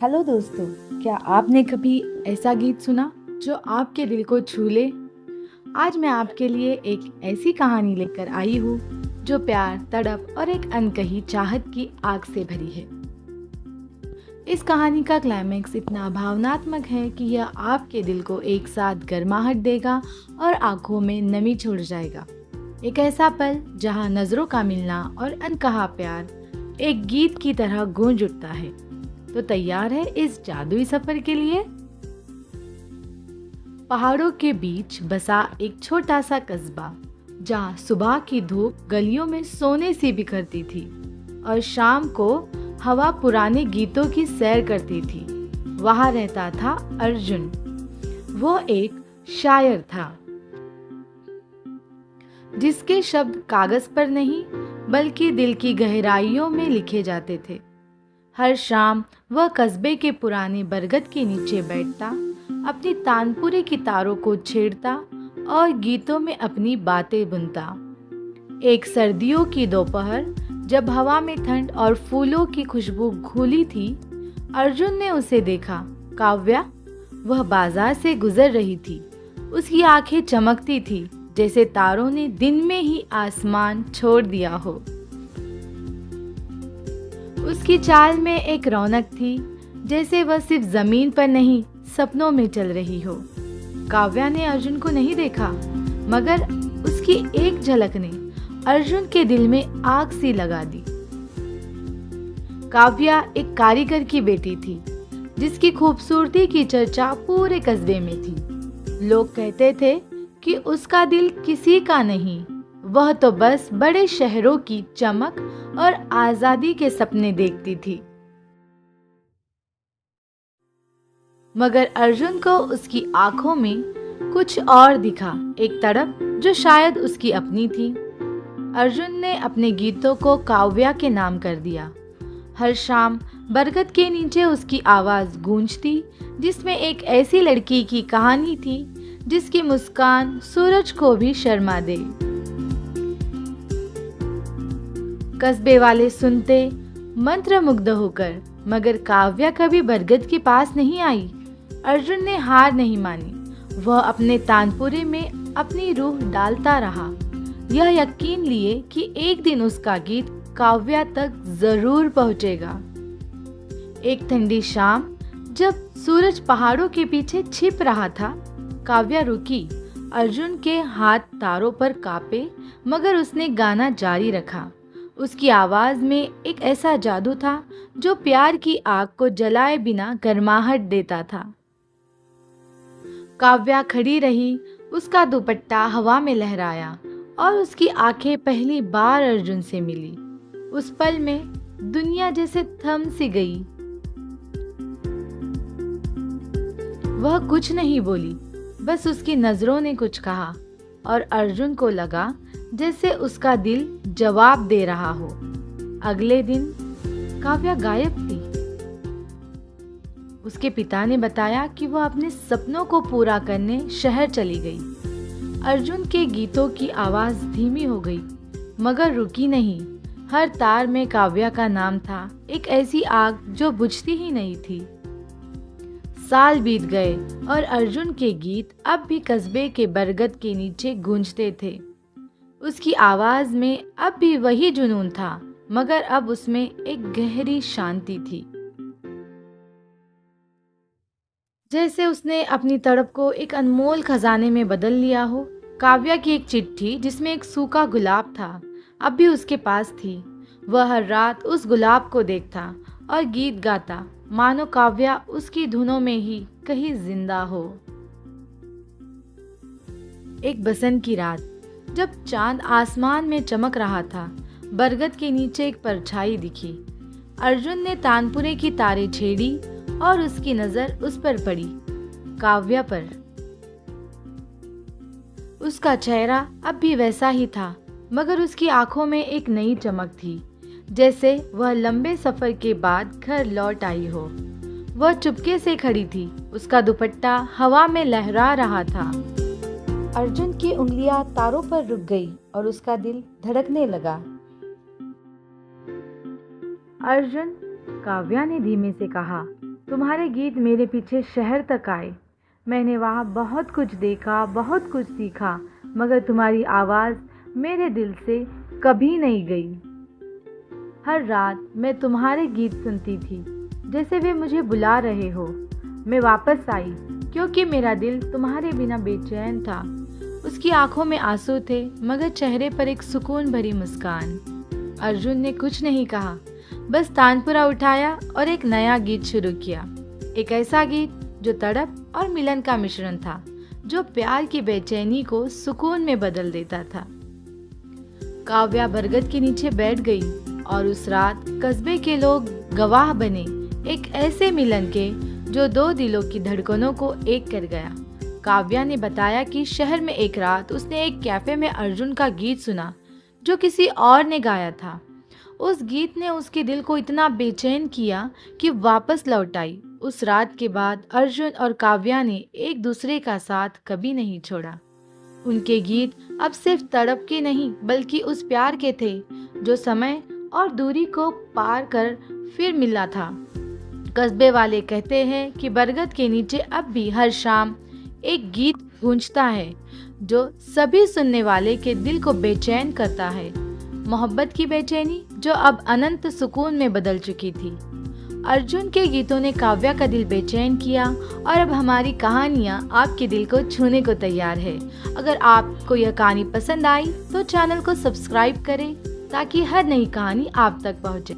Hello दोस्तों, क्या आपने कभी ऐसा गीत सुना जो आपके दिल को छू ले? आज मैं आपके लिए एक ऐसी कहानी लेकर आई हूँ जो प्यार, तड़प और एक अनकही चाहत की आग से भरी है। इस कहानी का क्लाइमैक्स इतना भावनात्मक है कि यह आपके दिल को एक साथ गर्माहट देगा और आंखों में नमी छोड़ जाएगा। एक ऐसा पल जहाँ नज़रों का मिलना और अनकहा प्यार एक गीत की तरह गूंज उठता है। तो तैयार है इस जादुई सफर के लिए? पहाड़ों के बीच बसा एक छोटा सा कस्बा, जहाँ सुबह की धूप गलियों में सोने सी बिखरती थी और शाम को हवा पुराने गीतों की सैर करती थी। वहाँ रहता था अर्जुन। वो एक शायर था जिसके शब्द कागज पर नहीं बल्कि दिल की गहराइयों में लिखे जाते थे। हर शाम वह कस्बे के पुराने बरगद के नीचे बैठता, अपनी तानपुरे की तारों को छेड़ता और गीतों में अपनी बातें बुनता। एक सर्दियों की दोपहर जब हवा में ठंड और फूलों की खुशबू घुली थी, अर्जुन ने उसे देखा। काव्या वह बाजार से गुजर रही थी। उसकी आंखें चमकती थी जैसे तारों ने दिन में ही आसमान छोड़ दिया हो। उसकी चाल में एक रौनक थी, जैसे वह सिर्फ जमीन पर नहीं सपनों में चल रही हो। काव्या ने अर्जुन को नहीं देखा, मगर उसकी एक झलक ने अर्जुन के दिल में आग सी लगा दी। काव्या एक कारीगर की बेटी थी, जिसकी खूबसूरती की चर्चा पूरे कस्बे में थी। लोग कहते थे कि उसका दिल किसी का नहीं, वह तो बस बड़े शहरों की चमक और आजादी के सपने देखती थी। मगर अर्जुन को उसकी आंखों में कुछ और दिखा, एक तड़प जो शायद उसकी अपनी थी। अर्जुन ने अपने गीतों को काव्या के नाम कर दिया। हर शाम बरगद के नीचे उसकी आवाज गूंजती, जिसमें एक ऐसी लड़की की कहानी थी जिसकी मुस्कान सूरज को भी शर्मा दे। कस्बे वाले सुनते मंत्रमुग्ध होकर, मगर काव्या कभी बरगद के पास नहीं आई। अर्जुन ने हार नहीं मानी। वह अपने तानपुरे में अपनी रूह डालता रहा, यह यकीन लिए कि एक दिन उसका गीत काव्या तक जरूर पहुंचेगा। एक ठंडी शाम जब सूरज पहाड़ों के पीछे छिप रहा था, काव्या रुकी। अर्जुन के हाथ तारों पर कांपे, मगर उसने गाना जारी रखा। उसकी आवाज में एक ऐसा जादू था जो प्यार की आग को जलाए बिना गर्माहट देता था। काव्या खड़ी रही, उसका दुपट्टा हवा में लहराया और उसकी आंखें पहली बार अर्जुन से मिली। उस पल में दुनिया जैसे थम सी गई। वह कुछ नहीं बोली, बस उसकी नजरों ने कुछ कहा और अर्जुन को लगा जैसे उसका दिल जवाब दे रहा हो। अगले दिन काव्या गायब थी। उसके पिता ने बताया कि वह अपने सपनों को पूरा करने शहर चली गई। अर्जुन के गीतों की आवाज धीमी हो गई, मगर रुकी नहीं। हर तार में काव्या का नाम था, एक ऐसी आग जो बुझती ही नहीं थी। साल बीत गए और अर्जुन के गीत अब भी कस्बे के बरगद के नीचे गूंजते थे। उसकी आवाज में अब भी वही जुनून था, मगर अब उसमें एक गहरी शांति थी, जैसे उसने अपनी तड़प को एक अनमोल खजाने में बदल लिया हो। काव्या की एक चिट्ठी जिसमें एक सूखा गुलाब था, अब भी उसके पास थी। वह हर रात उस गुलाब को देखता और गीत गाता, मानो काव्या उसकी धुनों में ही कहीं जिंदा हो। एक बसंत की रात जब चांद आसमान में चमक रहा था, बरगद के नीचे एक परछाई दिखी। अर्जुन ने तानपुरे की तारें छेड़ी और उसकी नजर उस पर पड़ी, काव्या पर। उसका चेहरा अब भी वैसा ही था, मगर उसकी आंखों में एक नई चमक थी, जैसे वह लंबे सफर के बाद घर लौट आई हो। वह चुपके से खड़ी थी, उसका दुपट्टा हवा में लहरा रहा था। अर्जुन की उंगलियां तारों पर रुक गई और उसका दिल धड़कने लगा। अर्जुन, काव्या ने धीमे से कहा, तुम्हारे गीत मेरे पीछे शहर तक आए। मैंने वहाँ बहुत कुछ देखा, बहुत कुछ सीखा, मगर तुम्हारी आवाज़ मेरे दिल से कभी नहीं गई। हर रात मैं तुम्हारे गीत सुनती थी, जैसे वे मुझे बुला रहे हो। मैं वापस आई क्योंकि मेरा दिल तुम्हारे बिना बेचैन था। उसकी आंखों में आंसू थे, मगर चेहरे पर एक सुकून भरी मुस्कान। अर्जुन ने कुछ नहीं कहा, बस तानपुरा उठाया और एक नया गीत शुरू किया। एक ऐसा गीत जो तड़प और मिलन का मिश्रण था, जो प्यार की बेचैनी को सुकून में बदल देता था। काव्या बरगद के नीचे बैठ गई और उस रात कस्बे के लोग गवाह बने एक ऐसे मिलन के जो दो दिलों की धड़कनों को एक कर गया। काव्या ने बताया कि शहर में एक रात उसने एक कैफे में अर्जुन का गीत सुना जो किसी और ने गाया था। उस गीत ने उसके दिल को इतना बेचैन किया कि वापस लौट आई। उस रात के बाद अर्जुन और काव्या ने एक दूसरे का साथ कभी नहीं छोड़ा। उनके गीत अब सिर्फ तड़प के नहीं बल्कि उस प्यार के थे जो समय और दूरी को पार कर फिर मिला था। कस्बे वाले कहते हैं कि बरगद के नीचे अब भी हर शाम एक गीत गूंजता है जो सभी सुनने वाले के दिल को बेचैन करता है। मोहब्बत की बेचैनी जो अब अनंत सुकून में बदल चुकी थी। अर्जुन के गीतों ने काव्या का दिल बेचैन किया और अब हमारी कहानियाँ आपके दिल को छूने को तैयार है। अगर आपको यह कहानी पसंद आई तो चैनल को सब्सक्राइब करें ताकि हर नई कहानी आप तक पहुँचे।